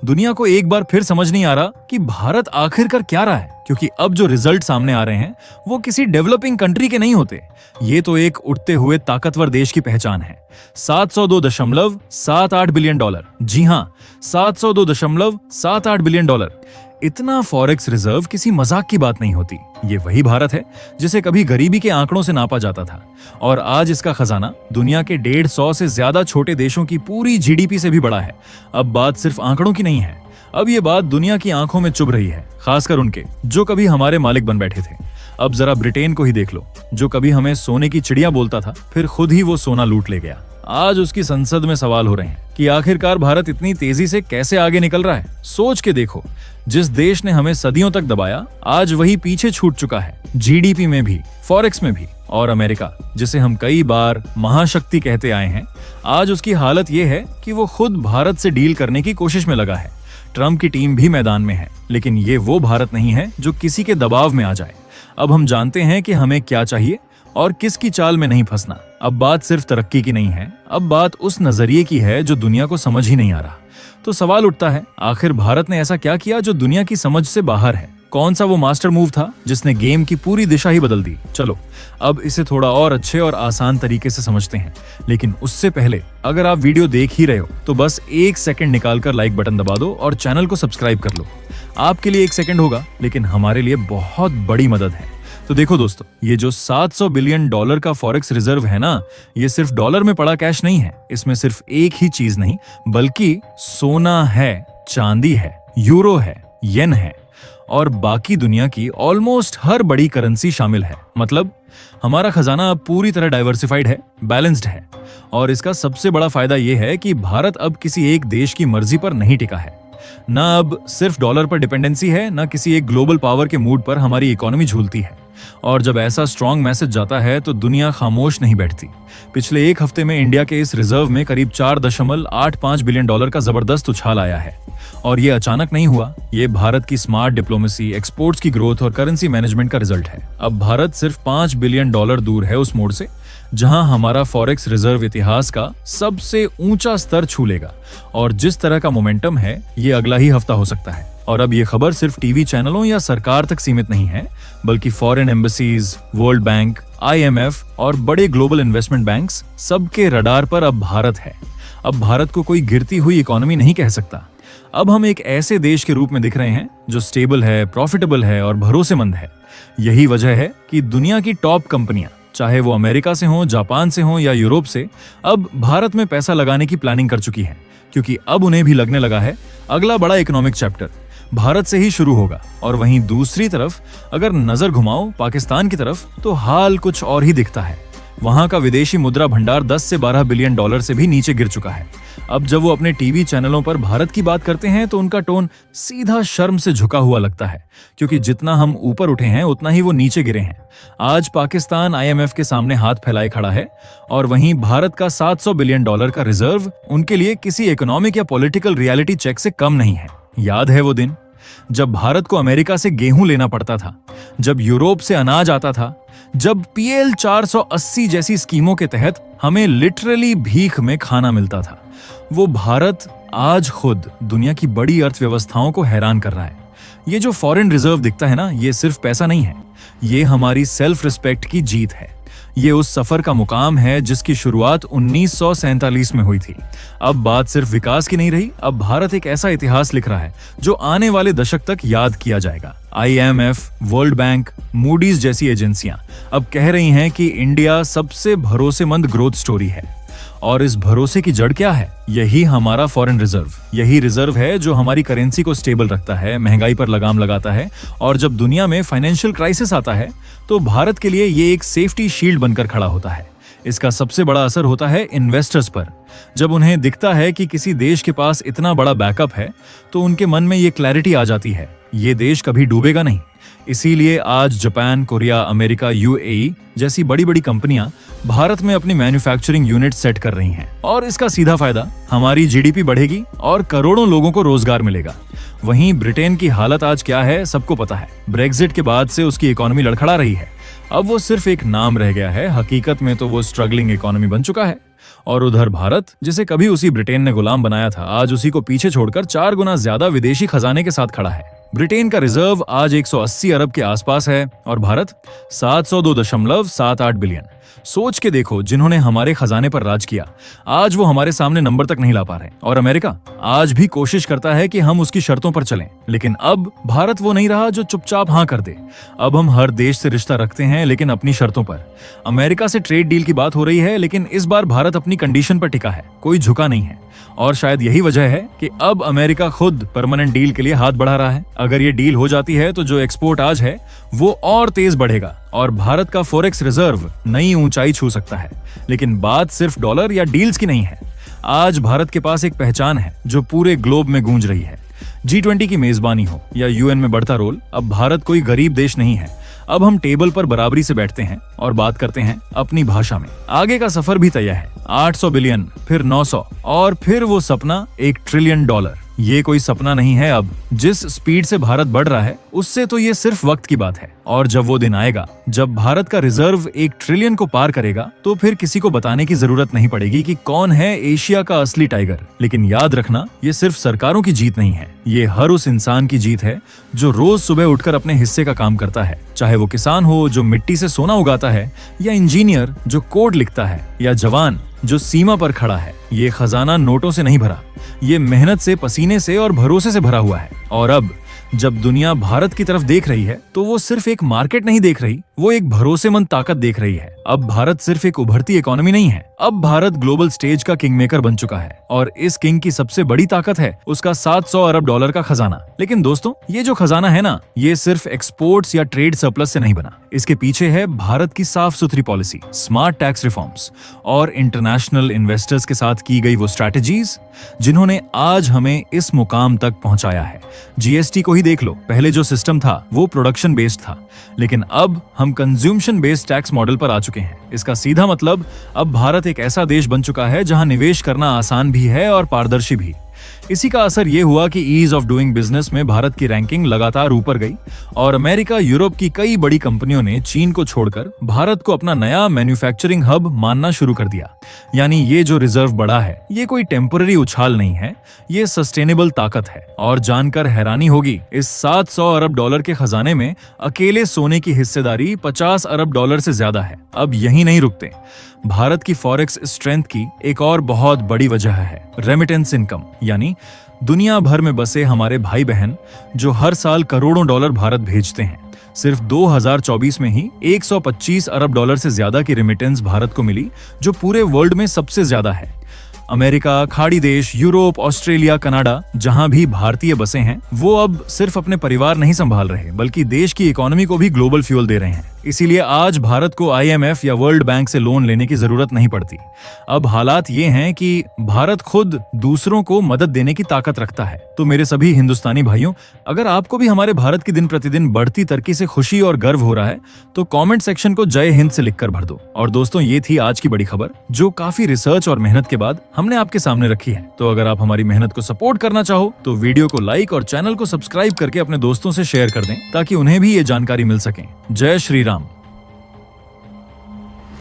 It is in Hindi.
दुनिया को एक बार फिर समझ नहीं आ रहा कि भारत आखिर कर क्या रहा है, क्योंकि अब जो रिजल्ट सामने आ रहे हैं वो किसी डेवलपिंग कंट्री के नहीं होते। ये तो एक उठते हुए ताकतवर देश की पहचान है। 702.78 बिलियन डॉलर, जी हाँ, 702.78 बिलियन डॉलर। इतना फॉरेक्स रिजर्व किसी मजाक की बात नहीं होती। ये वही भारत है जिसे कभी गरीबी के आंकड़ों से नापा जाता था, और आज इसका खजाना दुनिया के 150 से ज्यादा छोटे देशों की पूरी जीडीपी से भी बड़ा है। अब बात सिर्फ आंकड़ों की नहीं है, अब ये बात दुनिया की आंखों में चुभ रही है, खासकर उनके जो कभी हमारे मालिक बन बैठे थे। अब जरा ब्रिटेन को ही देख लो, जो कभी हमें सोने की चिड़िया बोलता था, फिर खुद ही वो सोना लूट ले गया। आज उसकी संसद में सवाल हो रहे हैं कि आखिरकार भारत इतनी तेजी से कैसे आगे निकल रहा है। सोच के देखो, जिस देश ने हमें सदियों तक दबाया, आज वही पीछे छूट चुका है, जीडीपी में भी, फॉरेक्स में भी। और अमेरिका, जिसे हम कई बार महाशक्ति कहते आए हैं, आज उसकी हालत ये है कि वो खुद भारत से डील करने की कोशिश में लगा है। ट्रंप की टीम भी मैदान में है, लेकिन ये वो भारत नहीं है जो किसी के दबाव में आ जाए। अब हम जानते हैं कि हमें क्या चाहिए और किसकी चाल में नहीं फंसना। अब बात सिर्फ तरक्की की नहीं है, अब बात उस नजरिए की है जो दुनिया को समझ ही नहीं आ रहा। तो सवाल उठता है, आखिर भारत ने ऐसा क्या किया जो दुनिया की समझ से बाहर है? कौन सा वो मास्टर मूव था जिसने गेम की पूरी दिशा ही बदल दी? चलो अब इसे थोड़ा और अच्छे और आसान तरीके से समझते हैं, लेकिन उससे पहले अगर आप वीडियो देख ही रहे हो तो बस 1 सेकंड निकालकर लाइक बटन दबा दो और चैनल को सब्सक्राइब कर लो। आपके लिए 1 सेकंड होगा, लेकिन हमारे लिए बहुत बड़ी मदद है। तो देखो दोस्तों, ये जो 700 बिलियन डॉलर का फॉरेक्स रिजर्व है ना, ये सिर्फ डॉलर में पड़ा कैश नहीं है। इसमें सिर्फ एक ही चीज नहीं, बल्कि सोना है, चांदी है, यूरो है, येन है, और बाकी दुनिया की ऑलमोस्ट हर बड़ी करेंसी शामिल है। मतलब हमारा खजाना अब पूरी तरह डाइवर्सिफाइड है, बैलेंस्ड है। और इसका सबसे बड़ा फायदा यह है कि भारत अब किसी एक देश की मर्जी पर नहीं टिका है। ना अब सिर्फ डॉलर पर डिपेंडेंसी है, ना किसी एक ग्लोबल पावर के मूड पर हमारी इकोनॉमी झूलती है। और जब ऐसा स्ट्रॉन्ग मैसेज जाता है तो दुनिया खामोश नहीं बैठती। पिछले एक हफ्ते में इंडिया के इस रिजर्व में करीब 4.85 बिलियन डॉलर का जबरदस्त उछाल आया है। और ये अचानक नहीं हुआ, ये भारत की स्मार्ट डिप्लोमेसी, एक्सपोर्ट्स की ग्रोथ और करेंसी मैनेजमेंट का रिजल्ट है। अब भारत सिर्फ 5 बिलियन डॉलर दूर है उस मोड़ से जहां हमारा फॉरेक्स रिजर्व इतिहास का सबसे ऊंचा स्तर छू लेगा। और जिस तरह का मोमेंटम है, ये अगला ही हफ्ता हो सकता है। और अब ये खबर सिर्फ टीवी चैनलों या सरकार तक सीमित नहीं है, बल्कि foreign embassies, world bank, IMF और बड़े ग्लोबल इन्वेस्टमेंट बैंक्स, सबके रडार पर अब भारत है। अब भारत को कोई गिरती हुई इकोनॉमी नहीं कह सकता। अब हम एक ऐसे देश के रूप में दिख रहे हैं जो स्टेबल है, प्रॉफिटेबल है और भरोसेमंद है। यही वजह है कि दुनिया की टॉप कंपनियां, चाहे वो अमेरिका से हों, जापान से हों या यूरोप से, अब भारत में पैसा लगाने की प्लानिंग कर चुकी है, क्योंकि अब उन्हें भी लगने लगा है अगला बड़ा इकोनॉमिक चैप्टर भारत से ही शुरू होगा। और वहीं दूसरी तरफ अगर नजर घुमाओ पाकिस्तान की तरफ, तो हाल कुछ और ही दिखता है। वहां का विदेशी मुद्रा भंडार 10 से 12 बिलियन डॉलर से भी नीचे गिर चुका है। अब जब वो अपने टीवी चैनलों पर भारत की बात करते हैं तो उनका टोन सीधा शर्म से झुका हुआ लगता है, क्योंकि जितना हम ऊपर उठे हैं उतना ही वो नीचे गिरे हैं। आज पाकिस्तान IMF के सामने हाथ फैलाए खड़ा है, और वहीं भारत का 700 बिलियन डॉलर का रिजर्व उनके लिए किसी इकोनॉमिक या पॉलिटिकल रियलिटी चेक से कम नहीं है। याद है वो दिन जब भारत को अमेरिका से गेहूं लेना पड़ता था, जब यूरोप से अनाज आता था, जब PL 480 जैसी स्कीमों के तहत हमें लिटरली भीख में खाना मिलता था। वो भारत आज खुद दुनिया की बड़ी अर्थव्यवस्थाओं को हैरान कर रहा है। ये जो फॉरेन रिजर्व दिखता है ना, ये सिर्फ पैसा नहीं है, ये हमारी सेल्फ रिस्पेक्ट की जीत है। ये उस सफर का मुकाम है जिसकी शुरुआत 1947 में हुई थी। अब बात सिर्फ विकास की नहीं रही, अब भारत एक ऐसा इतिहास लिख रहा है जो आने वाले दशक तक याद किया जाएगा। IMF, वर्ल्ड बैंक, मूडीज जैसी एजेंसियां अब कह रही हैं कि इंडिया सबसे भरोसेमंद ग्रोथ स्टोरी है। और इस भरोसे की जड़ क्या है? यही हमारा फॉरेन रिजर्व। यही रिजर्व है जो हमारी करेंसी को स्टेबल रखता है, महंगाई पर लगाम लगाता है, और जब दुनिया में फाइनेंशियल क्राइसिस आता है तो भारत के लिए ये एक सेफ्टी शील्ड बनकर खड़ा होता है। इसका सबसे बड़ा असर होता है इन्वेस्टर्स पर। जब उन्हें दिखता है कि किसी देश के पास इतना बड़ा बैकअप है, तो उनके मन में ये क्लैरिटी आ जाती है, ये देश कभी डूबेगा नहीं। इसीलिए आज जापान, कोरिया, अमेरिका, UAE जैसी बड़ी बड़ी कंपनियां भारत में अपनी मैन्युफैक्चरिंग यूनिट सेट कर रही हैं। और इसका सीधा फायदा हमारी GDP बढ़ेगी और करोड़ों लोगों को रोजगार मिलेगा। वहीं ब्रिटेन की हालत आज क्या है सबको पता है। ब्रेक्जिट के बाद से उसकी इकोनॉमी लड़खड़ा रही है। अब वो सिर्फ एक नाम रह गया है, हकीकत में तो वो स्ट्रगलिंग इकोनॉमी बन चुका है। और उधर भारत, जिसे कभी उसी ब्रिटेन ने गुलाम बनाया था, आज उसी को पीछे छोड़कर 4 गुना ज्यादा विदेशी खजाने के साथ खड़ा है। ब्रिटेन का रिजर्व आज 180 अरब के आसपास है और भारत 702.78 बिलियन। सोच के देखो, जिन्होंने हमारे खजाने पर राज किया, आज वो हमारे सामने नंबर तक नहीं ला पा रहे। और अमेरिका आज भी कोशिश करता है कि हम उसकी शर्तों पर चलें, लेकिन अब भारत वो नहीं रहा जो चुपचाप हाँ कर दे। अब हम हर देश से रिश्ता रखते हैं, लेकिन अपनी शर्तों पर। अमेरिका से ट्रेड डील की बात हो रही है, लेकिन इस बार भारत अपनी कंडीशन पर टिका है, कोई झुका नहीं है। और शायद यही वजह है कि अब अमेरिका खुद परमानेंट डील के लिए हाथ बढ़ा रहा है। अगर ये डील हो जाती है तो जो एक्सपोर्ट आज है वो और तेज बढ़ेगा और भारत का फॉरेक्स रिजर्व नई ऊंचाई छू सकता है। लेकिन बात सिर्फ डॉलर या डील्स की नहीं है। आज भारत के पास एक पहचान है जो पूरे ग्लोब में गूंज रही है। G20 की मेजबानी हो या यूएन में बढ़ता रोल, अब भारत कोई गरीब देश नहीं है। अब हम टेबल पर बराबरी से बैठते हैं और बात करते हैं अपनी भाषा में। आगे का सफर भी तय है। 800 बिलियन, फिर 900 और फिर वो सपना $1 ट्रिलियन। ये कोई सपना नहीं है। अब जिस स्पीड से भारत बढ़ रहा है उससे तो ये सिर्फ वक्त की बात है। और जब वो दिन आएगा जब भारत का रिजर्व 1 ट्रिलियन को पार करेगा, तो फिर किसी को बताने की जरूरत नहीं पड़ेगी कि कौन है एशिया का असली टाइगर। लेकिन याद रखना, ये सिर्फ सरकारों की जीत नहीं है, ये हर उस इंसान की जीत है जो रोज सुबह उठकर अपने हिस्से का काम करता है। चाहे वो किसान हो जो मिट्टी से सोना उगाता है, या इंजीनियर जो कोड लिखता है, या जवान जो सीमा पर खड़ा है। ये खजाना नोटों से नहीं भरा, ये मेहनत से, पसीने से और भरोसे से भरा हुआ है। और अब जब दुनिया भारत की तरफ देख रही है, तो वो सिर्फ एक मार्केट नहीं देख रही, वो एक भरोसेमंद ताकत देख रही है। अब भारत सिर्फ एक उभरती इकोनॉमी नहीं है, अब भारत ग्लोबल स्टेज का किंग मेकर बन चुका है। और इस किंग की सबसे बड़ी ताकत है उसका $700 अरब का खजाना। लेकिन दोस्तों, ये जो खजाना है ना, ये सिर्फ एक्सपोर्ट्स या ट्रेड सरप्लस से नहीं बना। इसके पीछे है भारत की साफ सुथरी पॉलिसी, स्मार्ट टैक्स रिफॉर्म्स और इंटरनेशनल इन्वेस्टर्स के साथ की गई वो स्ट्रैटेजीज जिन्होंने आज हमें इस मुकाम तक पहुंचाया है। जीएसटी को ही देख लो, पहले जो सिस्टम था वो प्रोडक्शन बेस्ड था, लेकिन अब हम कंज्यूमशन बेस्ड टैक्स मॉडल पर आ चुके हैं। इसका सीधा मतलब, अब भारत एक ऐसा देश बन चुका है जहां निवेश करना आसान भी है और पारदर्शी भी। इसी का असर ये हुआ कि ईज ऑफ डूइंग बिजनेस में भारत की रैंकिंग लगातार ऊपर गई और अमेरिका, यूरोप की कई बड़ी कंपनियों ने चीन को छोड़कर भारत को अपना नया मैन्युफैक्चरिंग हब मानना शुरू कर दिया। यानी ये जो रिजर्व बढ़ा है, ये कोई टेम्पररी उछाल नहीं है, ये सस्टेनेबल ताकत है। और जानकर हैरानी होगी, इस $700 अरब के खजाने में अकेले सोने की हिस्सेदारी $50 अरब से ज्यादा है। अब यही नहीं रुकते, भारत की फॉरेक्स स्ट्रेंथ की एक और बहुत बड़ी वजह है रेमिटेंस इनकम, यानी दुनिया भर में बसे हमारे भाई बहन जो हर साल करोड़ों डॉलर भारत भेजते हैं। सिर्फ 2024 में ही $125 अरब से ज्यादा की रेमिटेंस भारत को मिली, जो पूरे वर्ल्ड में सबसे ज्यादा है। अमेरिका, खाड़ी देश, यूरोप, ऑस्ट्रेलिया, कनाडा, जहां भी भारतीय बसे हैं, वो अब सिर्फ अपने परिवार नहीं संभाल रहे, बल्कि देश की इकोनॉमी को भी ग्लोबल फ्यूल दे रहे हैं। इसीलिए आज भारत को IMF या वर्ल्ड बैंक से लोन लेने की जरूरत नहीं पड़ती। अब हालात ये हैं कि भारत खुद दूसरों को मदद देने की ताकत रखता है। तो मेरे सभी हिंदुस्तानी भाइयों, अगर आपको भी हमारे भारत की दिन प्रतिदिन बढ़ती तरक्की से खुशी और गर्व हो रहा है, तो कमेंट सेक्शन को जय हिंद से लिखकर भर दो। और दोस्तों, ये थी आज की बड़ी खबर, जो काफी रिसर्च और मेहनत के बाद हमने आपके सामने रखी है। तो अगर आप हमारी मेहनत को सपोर्ट करना चाहो तो वीडियो को लाइक और चैनल को सब्सक्राइब करके अपने दोस्तों से शेयर कर दें, ताकि उन्हें भी ये जानकारी मिल सके। जय श्री राम।